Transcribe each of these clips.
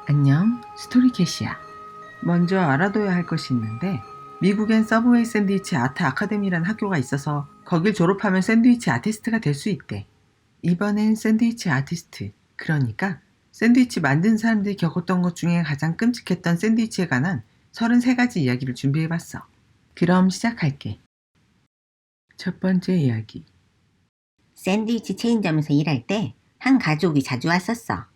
안녕, 스토리캐시야. 먼저 알아둬야 할 것이 있는데 미국엔 서브웨이 샌드위치 아트 아카데미라는 학교가 있어서 거길 졸업하면 샌드위치 아티스트가 될 수 있대. 이번엔 샌드위치 아티스트, 그러니까 샌드위치 만든 사람들이 겪었던 것 중에 가장 끔찍했던 샌드위치에 관한 33가지 이야기를 준비해봤어. 그럼 시작할게. 첫 번째 이야기. 샌드위치 체인점에서 일할 때 한 가족이 자주 왔었어.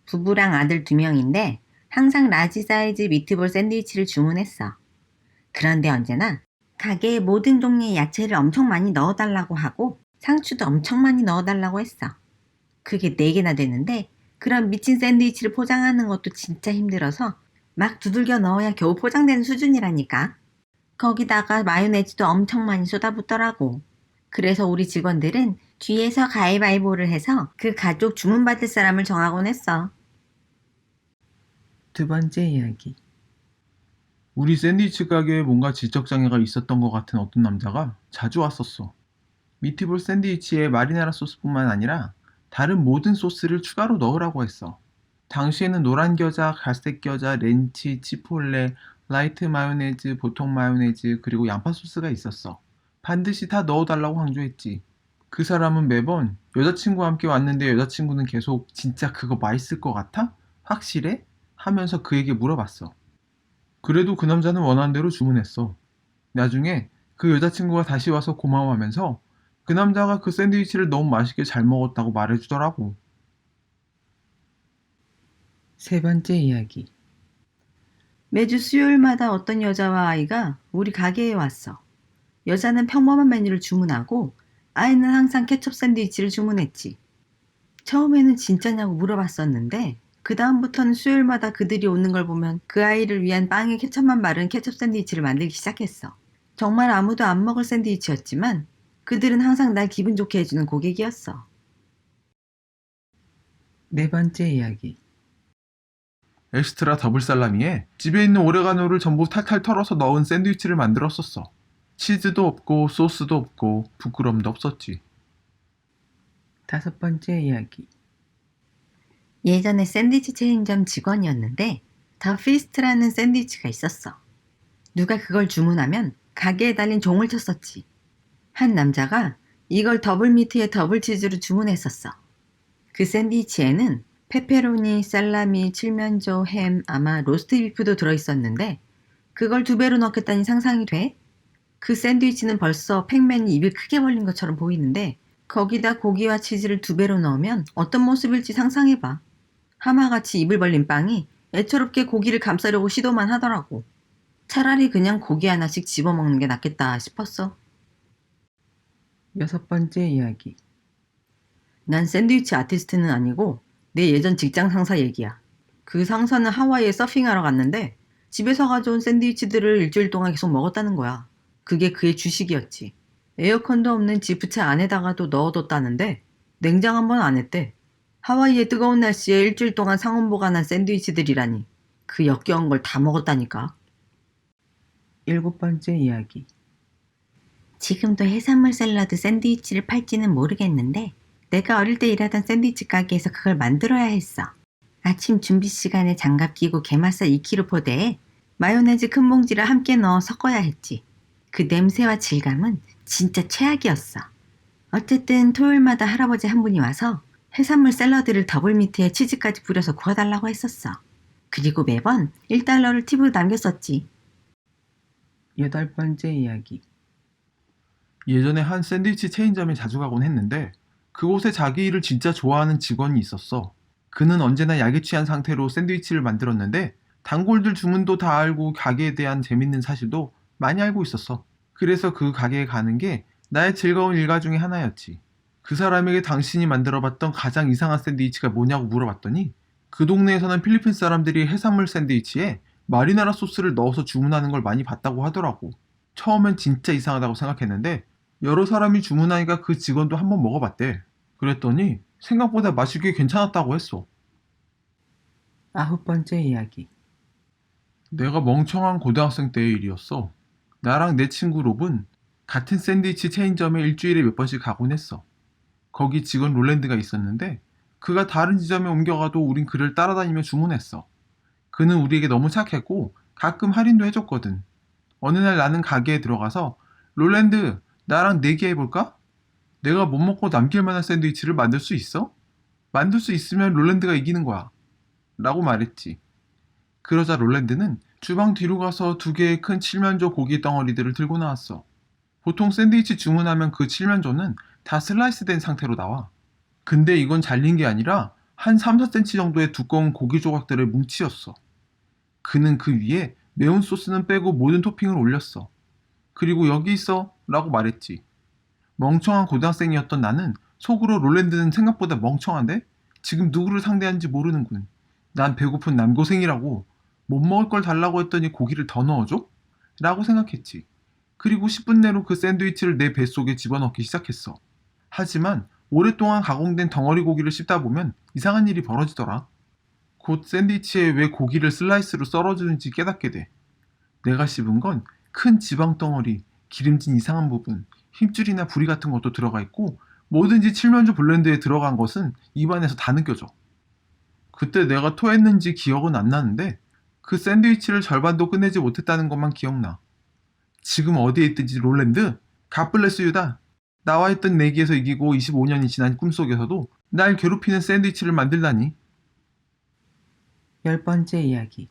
부부랑 아들 2명인데 항상 라지 사이즈 미트볼 샌드위치를 주문했어. 그런데 언제나 가게에 모든 종류의 야채를 엄청 많이 넣어달라고 하고 상추도 엄청 많이 넣어달라고 했어. 그게 4개나 되는데 그런 미친 샌드위치를 포장하는 것도 진짜 힘들어서 막 두들겨 넣어야 겨우 포장되는 수준이라니까. 거기다가 마요네즈도 엄청 많이 쏟아붓더라고. 그래서 우리 직원들은 뒤에서 가위바위보를 해서 그 가족 주문받을 사람을 정하곤 했어. 두 번째 이야기. 우리 샌드위치 가게에 뭔가 지적장애가 있었던 것 같은 어떤 남자가 자주 왔었어. 미트볼 샌드위치에 마리나라 소스뿐만 아니라 다른 모든 소스를 추가로 넣으라고 했어. 당시에는 노란 겨자, 갈색 겨자, 렌치, 치폴레, 라이트 마요네즈, 보통 마요네즈, 그리고 양파 소스가 있었어. 반드시 다 넣어달라고 강조했지. 그 사람은 매번 여자친구와 함께 왔는데 여자친구는 계속 진짜 그거 맛있을 것 같아? 확실해? 하면서 그에게 물어봤어. 그래도 그 남자는 원하는 대로 주문했어. 나중에 그 여자친구가 다시 와서 고마워하면서 그 남자가 그 샌드위치를 너무 맛있게 잘 먹었다고 말해주더라고. 세 번째 이야기. 매주 수요일마다 어떤 여자와 아이가 우리 가게에 왔어. 여자는 평범한 메뉴를 주문하고 아이는 항상 케첩 샌드위치를 주문했지. 처음에는 진짜냐고 물어봤었는데 그 다음부터는 수요일마다 그들이 오는 걸 보면 그 아이를 위한 빵에 케첩만 바른 케첩 샌드위치를 만들기 시작했어. 정말 아무도 안 먹을 샌드위치였지만 그들은 항상 날 기분 좋게 해주는 고객이었어. 네 번째 이야기. 엑스트라 더블 살라미에 집에 있는 오레가노를 전부 탈탈 털어서 넣은 샌드위치를 만들었었어. 치즈도 없고 소스도 없고 부끄럼도 없었지. 다섯 번째 이야기. 예전에 샌드위치 체인점 직원이었는데 더 피스트라는 샌드위치가 있었어. 누가 그걸 주문하면 가게에 달린 종을 쳤었지. 한 남자가 이걸 더블 미트에 더블 치즈로 주문했었어. 그 샌드위치에는 페페로니, 살라미, 칠면조, 햄, 아마 로스트 비프도 들어있었는데 그걸 2배로 넣겠다니 상상이 돼? 그 샌드위치는 벌써 팩맨이 입을 크게 벌린 것처럼 보이는데 거기다 고기와 치즈를 2배로 넣으면 어떤 모습일지 상상해봐. 하마같이 입을 벌린 빵이 애처롭게 고기를 감싸려고 시도만 하더라고. 차라리 그냥 고기 하나씩 집어먹는 게 낫겠다 싶었어. 여섯 번째 이야기. 난 샌드위치 아티스트는 아니고 내 예전 직장 상사 얘기야. 그 상사는 하와이에 서핑하러 갔는데 집에서 가져온 샌드위치들을 일주일 동안 계속 먹었다는 거야. 그게 그의 주식이었지. 에어컨도 없는 지프차 안에다가도 넣어뒀다는데 냉장 한 번 안 했대. 하와이의 뜨거운 날씨에 일주일 동안 상온 보관한 샌드위치들이라니. 그 역겨운 걸 다 먹었다니까. 일곱 번째 이야기. 지금도 해산물 샐러드 샌드위치를 팔지는 모르겠는데 내가 어릴 때 일하던 샌드위치 가게에서 그걸 만들어야 했어. 아침 준비 시간에 장갑 끼고 게맛살 2kg 포대에 마요네즈 큰 봉지를 함께 넣어 섞어야 했지. 그 냄새와 질감은 진짜 최악이었어. 어쨌든 토요일마다 할아버지 한 분이 와서 해산물 샐러드를 더블 미트에 치즈까지 뿌려서 구워달라고 했었어. 그리고 매번 1달러를 팁으로 남겼었지. 여덟 번째 이야기. 예전에 한 샌드위치 체인점에 자주 가곤 했는데 그곳에 자기 일을 진짜 좋아하는 직원이 있었어. 그는 언제나 약에 취한 상태로 샌드위치를 만들었는데 단골들 주문도 다 알고 가게에 대한 재밌는 사실도 많이 알고 있었어. 그래서 그 가게에 가는 게 나의 즐거운 일과 중에 하나였지. 그 사람에게 당신이 만들어봤던 가장 이상한 샌드위치가 뭐냐고 물어봤더니 그 동네에서는 필리핀 사람들이 해산물 샌드위치에 마리나라 소스를 넣어서 주문하는 걸 많이 봤다고 하더라고. 처음엔 진짜 이상하다고 생각했는데 여러 사람이 주문하니까 그 직원도 한번 먹어봤대. 그랬더니 생각보다 맛이 꽤 괜찮았다고 했어. 아홉 번째 이야기. 내가 멍청한 고등학생 때의 일이었어. 나랑 내 친구 롭은 같은 샌드위치 체인점에 일주일에 몇 번씩 가곤 했어. 거기 직원 롤랜드가 있었는데 그가 다른 지점에 옮겨가도 우린 그를 따라다니며 주문했어. 그는 우리에게 너무 착했고 가끔 할인도 해줬거든. 어느 날 나는 가게에 들어가서 롤랜드, 나랑 내기해볼까? 내가 못 먹고 남길 만한 샌드위치를 만들 수 있어? 만들 수 있으면 롤랜드가 이기는 거야. 라고 말했지. 그러자 롤랜드는 주방 뒤로 가서 2개의 큰 칠면조 고기 덩어리들을 들고 나왔어. 보통 샌드위치 주문하면 그 칠면조는 다 슬라이스 된 상태로 나와. 근데 이건 잘린 게 아니라 한 3, 4cm 정도의 두꺼운 고기 조각들을 뭉치였어. 그는 그 위에 매운 소스는 빼고 모든 토핑을 올렸어. 그리고 여기 있어 라고 말했지. 멍청한 고등학생이었던 나는 속으로 롤랜드는 생각보다 멍청한데? 지금 누구를 상대하는지 모르는군. 난 배고픈 남고생이라고. 못 먹을 걸 달라고 했더니 고기를 더 넣어줘? 라고 생각했지. 그리고 10분 내로 그 샌드위치를 내 뱃속에 집어넣기 시작했어. 하지만 오랫동안 가공된 덩어리 고기를 씹다 보면 이상한 일이 벌어지더라. 곧 샌드위치에 왜 고기를 슬라이스로 썰어주는지 깨닫게 돼. 내가 씹은 건 큰 지방 덩어리, 기름진 이상한 부분, 힘줄이나 부리 같은 것도 들어가 있고 뭐든지 칠면조 블렌드에 들어간 것은 입안에서 다 느껴져. 그때 내가 토했는지 기억은 안 나는데 그 샌드위치를 절반도 끝내지 못했다는 것만 기억나. 지금 어디에 있든지 롤랜드, 갓블레스 유다. 나와 했던 내기에서 이기고 25년이 지난 꿈속에서도 날 괴롭히는 샌드위치를 만들다니. 10번째 이야기.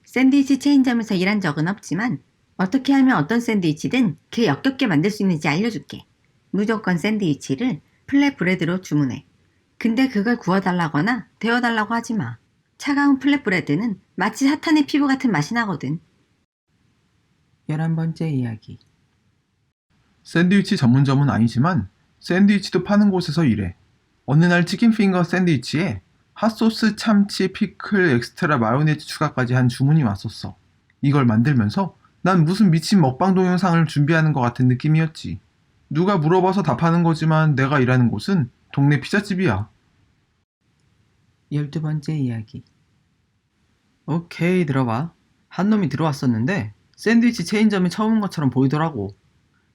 샌드위치 체인점에서 일한 적은 없지만 어떻게 하면 어떤 샌드위치든 그 역겹게 만들 수 있는지 알려줄게. 무조건 샌드위치를 플랫 브레드로 주문해. 근데 그걸 구워달라거나 데워달라고 하지 마. 차가운 플랫 브레드는 마치 사탄의 피부 같은 맛이 나거든. 11번째 이야기. 샌드위치 전문점은 아니지만 샌드위치도 파는 곳에서 일해. 어느 날 치킨핑거 샌드위치에 핫소스, 참치, 피클, 엑스트라 마요네즈 추가까지 한 주문이 왔었어. 이걸 만들면서 난 무슨 미친 먹방 동영상을 준비하는 것 같은 느낌이었지. 누가 물어봐서 답하는 거지만 내가 일하는 곳은 동네 피자집이야. 12번째 이야기. 오케이, 들어봐. 한 놈이 들어왔었는데 샌드위치 체인점이 처음 온 것처럼 보이더라고.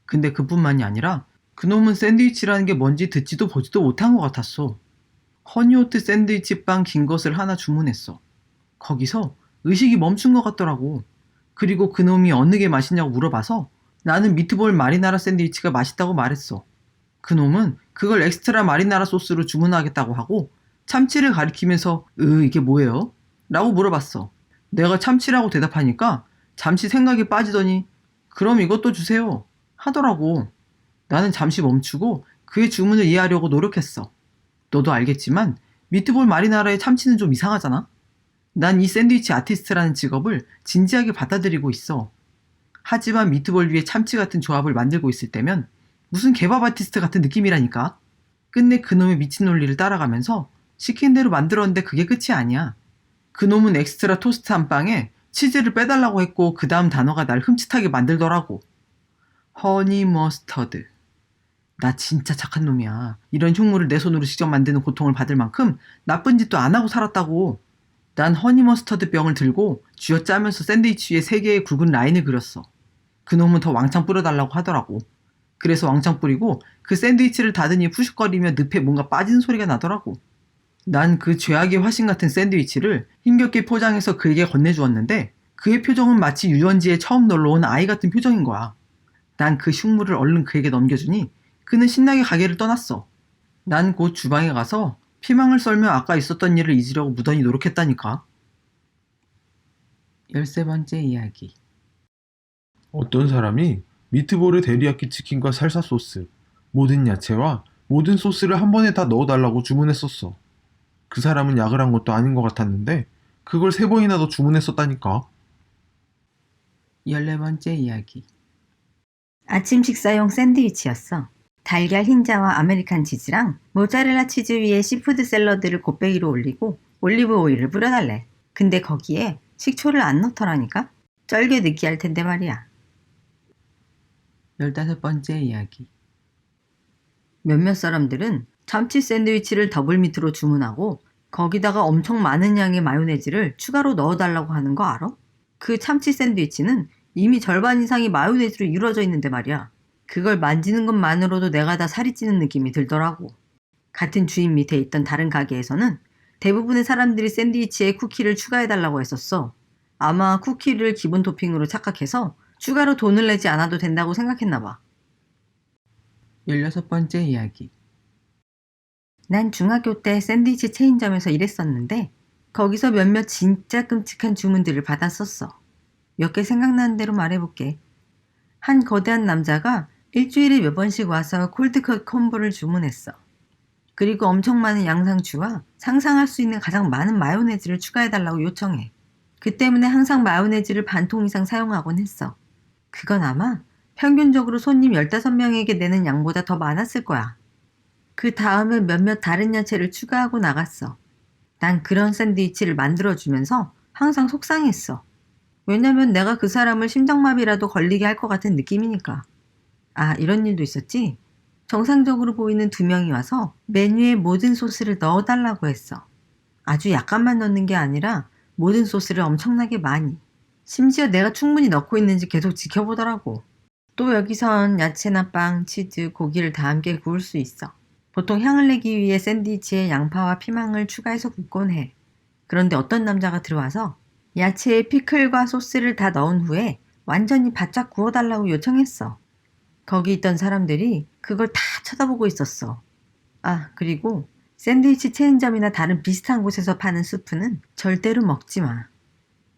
근데 그뿐만이 아니라 그놈은 샌드위치라는 게 뭔지 듣지도 보지도 못한 것 같았어. 허니오트 샌드위치 빵 긴 것을 하나 주문했어. 거기서 의식이 멈춘 것 같더라고. 그리고 그놈이 어느 게 맛있냐고 물어봐서 나는 미트볼 마리나라 샌드위치가 맛있다고 말했어. 그놈은 그걸 엑스트라 마리나라 소스로 주문하겠다고 하고 참치를 가리키면서 이게 뭐예요? 라고 물어봤어. 내가 참치라고 대답하니까 잠시 생각에 빠지더니 그럼 이것도 주세요 하더라고. 나는 잠시 멈추고 그의 주문을 이해하려고 노력했어. 너도 알겠지만 미트볼 마리나라의 참치는 좀 이상하잖아? 난 이 샌드위치 아티스트라는 직업을 진지하게 받아들이고 있어. 하지만 미트볼 위에 참치 같은 조합을 만들고 있을 때면 무슨 개밥 아티스트 같은 느낌이라니까. 끝내 그놈의 미친 논리를 따라가면서 시킨 대로 만들었는데 그게 끝이 아니야. 그놈은 엑스트라 토스트 한 빵에 치즈를 빼달라고 했고 그 다음 단어가 날 흠칫하게 만들더라고. 허니 머스터드. 나 진짜 착한 놈이야. 이런 흉물을 내 손으로 직접 만드는 고통을 받을 만큼 나쁜 짓도 안 하고 살았다고. 난 허니 머스터드 병을 들고 쥐어짜면서 샌드위치 위에 3개의 굵은 라인을 그렸어. 그놈은 더 왕창 뿌려달라고 하더라고. 그래서 왕창 뿌리고 그 샌드위치를 닫으니 푸식거리며 늪에 뭔가 빠지는 소리가 나더라고. 난 그 죄악의 화신 같은 샌드위치를 힘겹게 포장해서 그에게 건네주었는데 그의 표정은 마치 유원지에 처음 놀러온 아이 같은 표정인 거야. 난 그 흉물을 얼른 그에게 넘겨주니 그는 신나게 가게를 떠났어. 난 곧 주방에 가서 피망을 썰며 아까 있었던 일을 잊으려고 무던히 노력했다니까. 13번째 이야기. 어떤 사람이 미트볼에 데리야끼 치킨과 살사 소스, 모든 야채와 모든 소스를 한 번에 다 넣어달라고 주문했었어. 그 사람은 약을 한 것도 아닌 것 같았는데 그걸 3번이나 더 주문했었다니까. 14번째 이야기. 아침 식사용 샌드위치였어. 달걀 흰자와 아메리칸 치즈랑 모짜렐라 치즈 위에 시푸드 샐러드를 곱빼기로 올리고 올리브 오일을 뿌려달래. 근데 거기에 식초를 안 넣더라니까? 쩔게 느끼할 텐데 말이야. 15번째 이야기. 몇몇 사람들은 참치 샌드위치를 더블 미트로 주문하고 거기다가 엄청 많은 양의 마요네즈를 추가로 넣어달라고 하는 거 알아? 그 참치 샌드위치는 이미 절반 이상이 마요네즈로 이루어져 있는데 말이야. 그걸 만지는 것만으로도 내가 다 살이 찌는 느낌이 들더라고. 같은 주인 밑에 있던 다른 가게에서는 대부분의 사람들이 샌드위치에 쿠키를 추가해달라고 했었어. 아마 쿠키를 기본 토핑으로 착각해서 추가로 돈을 내지 않아도 된다고 생각했나 봐. 16번째 이야기. 난 중학교 때 샌드위치 체인점에서 일했었는데 거기서 몇몇 진짜 끔찍한 주문들을 받았었어. 몇 개 생각나는 대로 말해볼게. 한 거대한 남자가 일주일에 몇 번씩 와서 콜드컷 콤보를 주문했어. 그리고 엄청 많은 양상추와 상상할 수 있는 가장 많은 마요네즈를 추가해달라고 요청해. 그 때문에 항상 마요네즈를 반 통 이상 사용하곤 했어. 그건 아마 평균적으로 손님 15명에게 내는 양보다 더 많았을 거야. 그 다음에 몇몇 다른 야채를 추가하고 나갔어. 난 그런 샌드위치를 만들어주면서 항상 속상했어. 왜냐면 내가 그 사람을 심장마비라도 걸리게 할 것 같은 느낌이니까. 아, 이런 일도 있었지? 정상적으로 보이는 2명이 와서 메뉴에 모든 소스를 넣어달라고 했어. 아주 약간만 넣는 게 아니라 모든 소스를 엄청나게 많이. 심지어 내가 충분히 넣고 있는지 계속 지켜보더라고. 또 여기선 야채나 빵, 치즈, 고기를 다 함께 구울 수 있어. 보통 향을 내기 위해 샌드위치에 양파와 피망을 추가해서 굽곤 해. 그런데 어떤 남자가 들어와서 야채에 피클과 소스를 다 넣은 후에 완전히 바짝 구워달라고 요청했어. 거기 있던 사람들이 그걸 다 쳐다보고 있었어. 아, 그리고 샌드위치 체인점이나 다른 비슷한 곳에서 파는 스프는 절대로 먹지 마.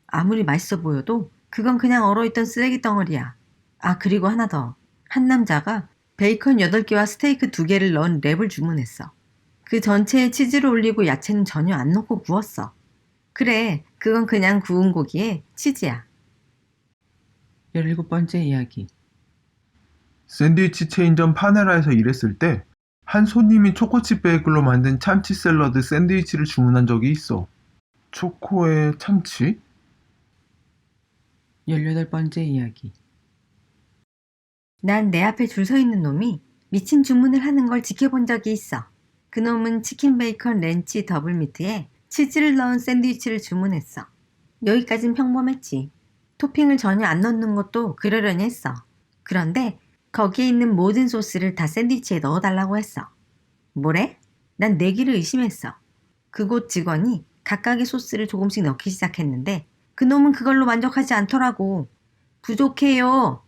아무리 맛있어 보여도 그건 그냥 얼어있던 쓰레기 덩어리야. 아, 그리고 하나 더. 한 남자가 베이컨 8개와 스테이크 2개를 넣은 랩을 주문했어. 그 전체에 치즈를 올리고 야채는 전혀 안 넣고 구웠어. 그래, 그건 그냥 구운 고기에 치즈야. 17번째 이야기. 샌드위치 체인점 파네라에서 일했을 때 한 손님이 초코칩 베이글로 만든 참치 샐러드 샌드위치를 주문한 적이 있어. 초코에 참치? 18번째 이야기. 난 내 앞에 줄 서 있는 놈이 미친 주문을 하는 걸 지켜본 적이 있어. 그 놈은 치킨 베이컨 렌치 더블 미트에 치즈를 넣은 샌드위치를 주문했어. 여기까진 평범했지. 토핑을 전혀 안 넣는 것도 그러려니 했어. 그런데 거기에 있는 모든 소스를 다 샌드위치에 넣어달라고 했어. 뭐래? 난 내기를 의심했어. 그곳 직원이 각각의 소스를 조금씩 넣기 시작했는데 그놈은 그걸로 만족하지 않더라고. 부족해요.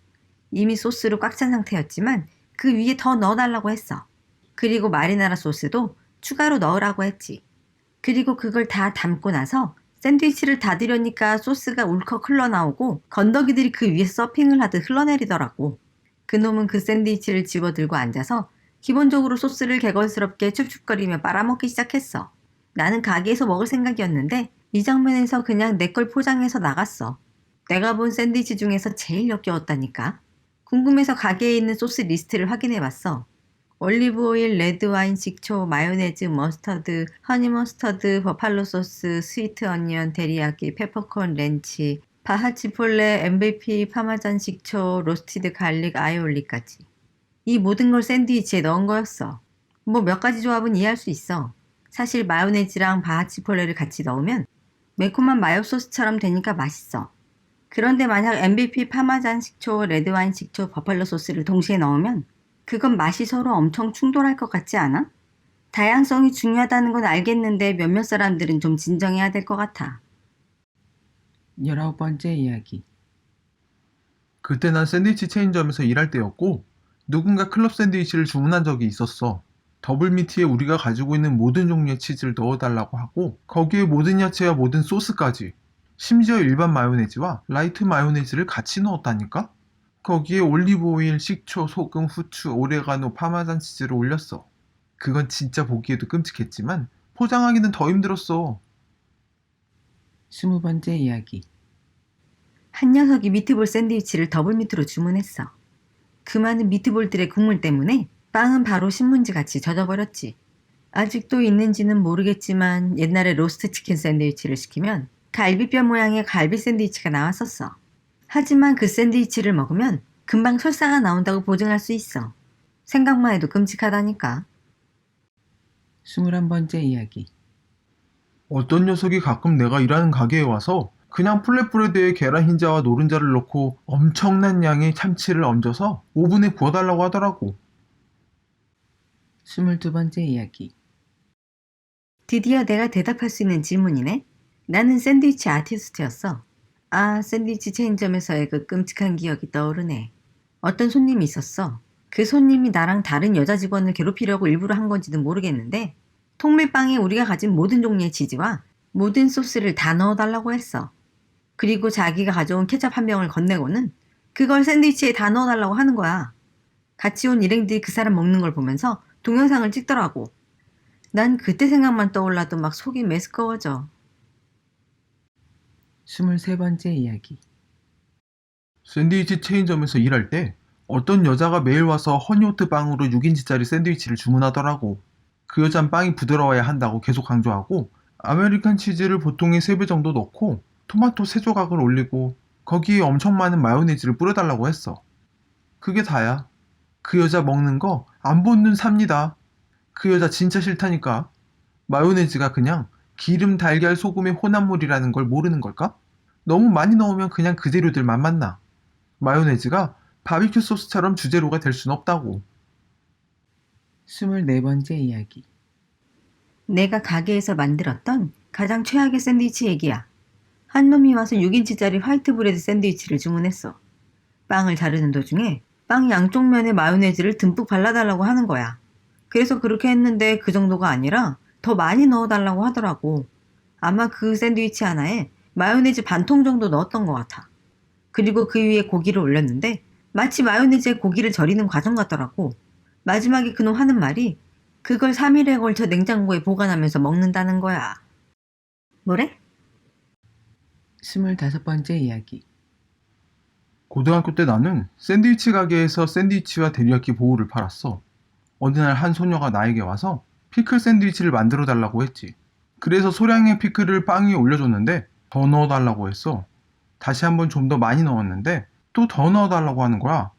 이미 소스로 꽉 찬 상태였지만 그 위에 더 넣어달라고 했어. 그리고 마리나라 소스도 추가로 넣으라고 했지. 그리고 그걸 다 담고 나서 샌드위치를 닫으려니까 소스가 울컥 흘러나오고 건더기들이 그 위에 서핑을 하듯 흘러내리더라고. 그놈은 그 샌드위치를 집어들고 앉아서 기본적으로 소스를 개걸스럽게 춥춥거리며 빨아먹기 시작했어. 나는 가게에서 먹을 생각이었는데 이 장면에서 그냥 내 걸 포장해서 나갔어. 내가 본 샌드위치 중에서 제일 역겨웠다니까. 궁금해서 가게에 있는 소스 리스트를 확인해봤어. 올리브오일, 레드와인, 식초, 마요네즈, 머스터드, 허니 머스터드, 버팔로 소스, 스위트 어니언, 데리야끼, 페퍼콘, 렌치, 바하치폴레, MVP, 파마잔 식초, 로스티드 갈릭, 아이올리까지. 이 모든 걸 샌드위치에 넣은 거였어. 뭐 몇 가지 조합은 이해할 수 있어. 사실 마요네즈랑 바하치폴레를 같이 넣으면 매콤한 마요 소스처럼 되니까 맛있어. 그런데 만약 MVP, 파마잔 식초, 레드와인 식초, 버팔로 소스를 동시에 넣으면 그건 맛이 서로 엄청 충돌할 것 같지 않아? 다양성이 중요하다는 건 알겠는데 몇몇 사람들은 좀 진정해야 될 것 같아. 19번째 이야기. 그때 난 샌드위치 체인점에서 일할 때였고 누군가 클럽 샌드위치를 주문한 적이 있었어. 더블 미트에 우리가 가지고 있는 모든 종류의 치즈를 넣어달라고 하고 거기에 모든 야채와 모든 소스까지 심지어 일반 마요네즈와 라이트 마요네즈를 같이 넣었다니까? 거기에 올리브 오일, 식초, 소금, 후추, 오레가노, 파마산 치즈를 올렸어. 그건 진짜 보기에도 끔찍했지만 포장하기는 더 힘들었어. 20번째 이야기. 한 녀석이 미트볼 샌드위치를 더블 미트로 주문했어. 그 많은 미트볼들의 국물 때문에 빵은 바로 신문지같이 젖어버렸지. 아직도 있는지는 모르겠지만 옛날에 로스트 치킨 샌드위치를 시키면 갈비뼈 모양의 갈비 샌드위치가 나왔었어. 하지만 그 샌드위치를 먹으면 금방 설사가 나온다고 보증할 수 있어. 생각만 해도 끔찍하다니까. 21번째 이야기. 어떤 녀석이 가끔 내가 일하는 가게에 와서 그냥 플랫브레드에 계란 흰자와 노른자를 넣고 엄청난 양의 참치를 얹어서 오븐에 구워달라고 하더라고. 22번째 이야기. 드디어 내가 대답할 수 있는 질문이네. 나는 샌드위치 아티스트였어. 아, 샌드위치 체인점에서의 그 끔찍한 기억이 떠오르네. 어떤 손님이 있었어. 그 손님이 나랑 다른 여자 직원을 괴롭히려고 일부러 한 건지는 모르겠는데 통밀빵에 우리가 가진 모든 종류의 치즈와 모든 소스를 다 넣어달라고 했어. 그리고 자기가 가져온 케첩 한 병을 건네고는 그걸 샌드위치에 다 넣어달라고 하는 거야. 같이 온 일행들이 그 사람 먹는 걸 보면서 동영상을 찍더라고. 난 그때 생각만 떠올라도 막 속이 메스꺼워져. 23번째 이야기. 샌드위치 체인점에서 일할 때 어떤 여자가 매일 와서 허니오트 빵으로 6인치짜리 샌드위치를 주문하더라고. 그 여잔 빵이 부드러워야 한다고 계속 강조하고 아메리칸 치즈를 보통의 3배 정도 넣고 토마토 3조각을 올리고 거기에 엄청 많은 마요네즈를 뿌려달라고 했어. 그게 다야. 그 여자 먹는 거 안 본 눈 삽니다. 그 여자 진짜 싫다니까. 마요네즈가 그냥 기름, 달걀, 소금의 혼합물이라는 걸 모르는 걸까? 너무 많이 넣으면 그냥 그 재료들만 만나. 마요네즈가 바비큐 소스처럼 주재료가 될 순 없다고. 24번째 이야기. 내가 가게에서 만들었던 가장 최악의 샌드위치 얘기야. 한 놈이 와서 6인치짜리 화이트 브레드 샌드위치를 주문했어. 빵을 자르는 도중에 빵 양쪽 면에 마요네즈를 듬뿍 발라달라고 하는 거야. 그래서 그렇게 했는데 그 정도가 아니라 더 많이 넣어달라고 하더라고. 아마 그 샌드위치 하나에 마요네즈 반 통 정도 넣었던 것 같아. 그리고 그 위에 고기를 올렸는데 마치 마요네즈에 고기를 절이는 과정 같더라고. 마지막에 그놈 하는 말이 그걸 3일에 걸쳐 냉장고에 보관하면서 먹는다는 거야. 뭐래? 25번째 이야기. 고등학교 때 나는 샌드위치 가게에서 샌드위치와 데리야끼 보우를 팔았어. 어느 날 한 소녀가 나에게 와서 피클 샌드위치를 만들어 달라고 했지. 그래서 소량의 피클을 빵 위에 올려줬는데 더 넣어달라고 했어. 다시 한번 좀 더 많이 넣었는데 또 더 넣어달라고 하는 거야.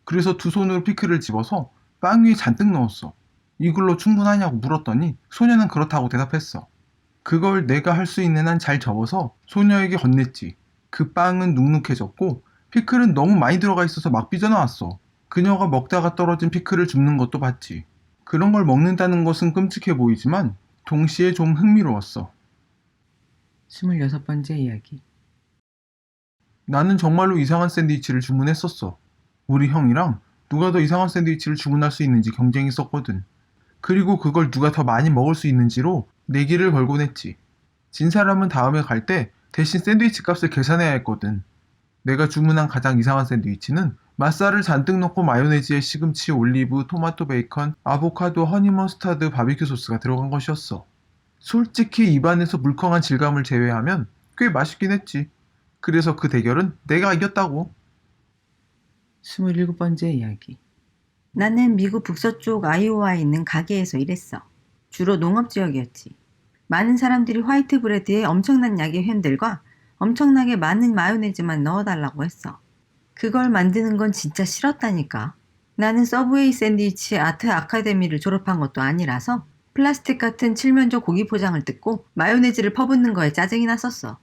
그래서 두 손으로 피클을 집어서 빵 위에 잔뜩 넣었어. 이걸로 충분하냐고 물었더니 소녀는 그렇다고 대답했어. 그걸 내가 할 수 있는 한 잘 접어서 소녀에게 건넸지. 그 빵은 눅눅해졌고 피클은 너무 많이 들어가 있어서 막 삐져나왔어. 그녀가 먹다가 떨어진 피클을 줍는 것도 봤지. 그런 걸 먹는다는 것은 끔찍해 보이지만 동시에 좀 흥미로웠어. 26번째 이야기. 나는 정말로 이상한 샌드위치를 주문했었어. 우리 형이랑 누가 더 이상한 샌드위치를 주문할 수 있는지 경쟁했었거든. 그리고 그걸 누가 더 많이 먹을 수 있는지로 내기를 걸곤 했지. 진 사람은 다음에 갈 때 대신 샌드위치 값을 계산해야 했거든. 내가 주문한 가장 이상한 샌드위치는 맛살을 잔뜩 넣고 마요네즈에 시금치, 올리브, 토마토, 베이컨, 아보카도, 허니 머스타드, 바비큐 소스가 들어간 것이었어. 솔직히 입안에서 물컹한 질감을 제외하면 꽤 맛있긴 했지. 그래서 그 대결은 내가 이겼다고. 27번째 이야기. 나는 미국 북서쪽 아이오와에 있는 가게에서 일했어. 주로 농업지역이었지. 많은 사람들이 화이트 브레드에 엄청난 약의 햄들과 엄청나게 많은 마요네즈만 넣어달라고 했어. 그걸 만드는 건 진짜 싫었다니까. 나는 서브웨이 샌드위치 아트 아카데미를 졸업한 것도 아니라서 플라스틱 같은 칠면조 고기 포장을 뜯고 마요네즈를 퍼붓는 거에 짜증이 났었어.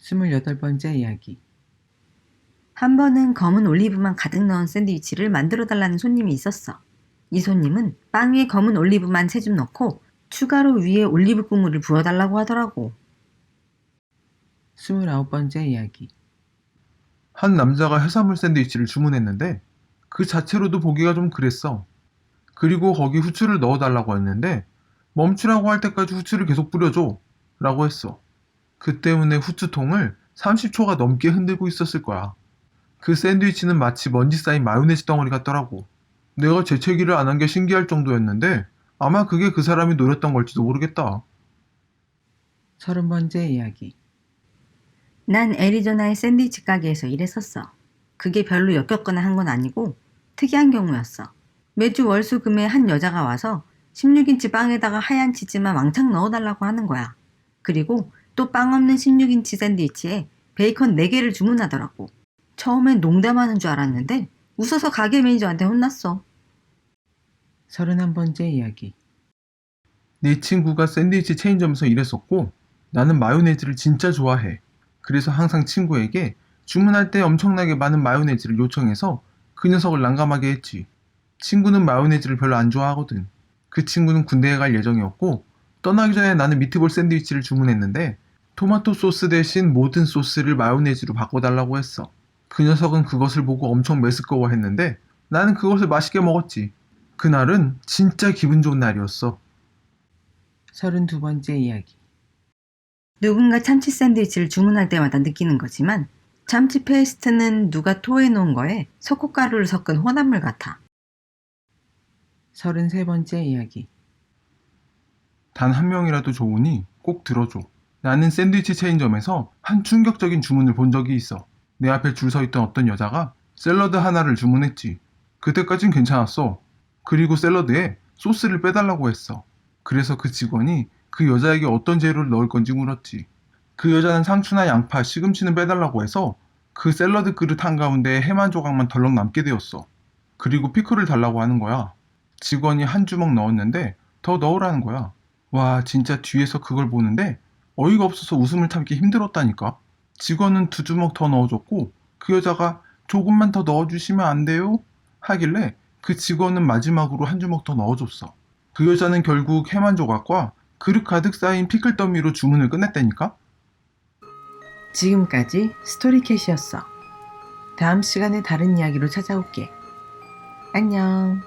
28번째 이야기. 한 번은 검은 올리브만 가득 넣은 샌드위치를 만들어달라는 손님이 있었어. 이 손님은 빵 위에 검은 올리브만 3줌 넣고 추가로 위에 올리브 국물을 부어달라고 하더라고. 29번째 이야기. 한 남자가 해산물 샌드위치를 주문했는데 그 자체로도 보기가 좀 그랬어. 그리고 거기 후추를 넣어달라고 했는데 멈추라고 할 때까지 후추를 계속 뿌려줘 라고 했어. 그 때문에 후추통을 30초가 넘게 흔들고 있었을 거야. 그 샌드위치는 마치 먼지 쌓인 마요네즈 덩어리 같더라고. 내가 재채기를 안 한 게 신기할 정도였는데 아마 그게 그 사람이 노렸던 걸지도 모르겠다. 30번째 이야기. 난 애리조나의 샌드위치 가게에서 일했었어. 그게 별로 역겹거나 한 건 아니고 특이한 경우였어. 매주 월수금에 한 여자가 와서 16인치 빵에다가 하얀 치즈만 왕창 넣어달라고 하는 거야. 그리고 또 빵 없는 16인치 샌드위치에 베이컨 4개를 주문하더라고. 처음엔 농담하는 줄 알았는데 웃어서 가게 매니저한테 혼났어. 31번째 이야기. 내 친구가 샌드위치 체인점에서 일했었고 나는 마요네즈를 진짜 좋아해. 그래서 항상 친구에게 주문할 때 엄청나게 많은 마요네즈를 요청해서 그 녀석을 난감하게 했지. 친구는 마요네즈를 별로 안 좋아하거든. 그 친구는 군대에 갈 예정이었고 떠나기 전에 나는 미트볼 샌드위치를 주문했는데 토마토 소스 대신 모든 소스를 마요네즈로 바꿔달라고 했어. 그 녀석은 그것을 보고 엄청 메스꺼워했는데 나는 그것을 맛있게 먹었지. 그날은 진짜 기분 좋은 날이었어. 32번째 이야기. 누군가 참치 샌드위치를 주문할 때마다 느끼는 거지만 참치 페이스트는 누가 토해놓은 거에 석고가루를 섞은 혼합물 같아. 33번째 이야기. 단 한 명이라도 좋으니 꼭 들어줘. 나는 샌드위치 체인점에서 한 충격적인 주문을 본 적이 있어. 내 앞에 줄 서 있던 어떤 여자가 샐러드 하나를 주문했지. 그때까진 괜찮았어. 그리고 샐러드에 소스를 빼달라고 했어. 그래서 그 직원이 그 여자에게 어떤 재료를 넣을 건지 물었지. 그 여자는 상추나 양파, 시금치는 빼달라고 해서 그 샐러드 그릇 한가운데 햄 한 조각만 덜렁 남게 되었어. 그리고 피클을 달라고 하는 거야. 직원이 한 주먹 넣었는데 더 넣으라는 거야. 와, 진짜 뒤에서 그걸 보는데 어이가 없어서 웃음을 참기 힘들었다니까. 직원은 2주먹 더 넣어줬고 그 여자가 조금만 더 넣어주시면 안 돼요? 하길래 그 직원은 마지막으로 1주먹 더 넣어줬어. 그 여자는 결국 햄 한 조각과 그릇 가득 쌓인 피클 더미로 주문을 끝냈다니까? 지금까지 스토리캣이었어. 다음 시간에 다른 이야기로 찾아올게. 안녕.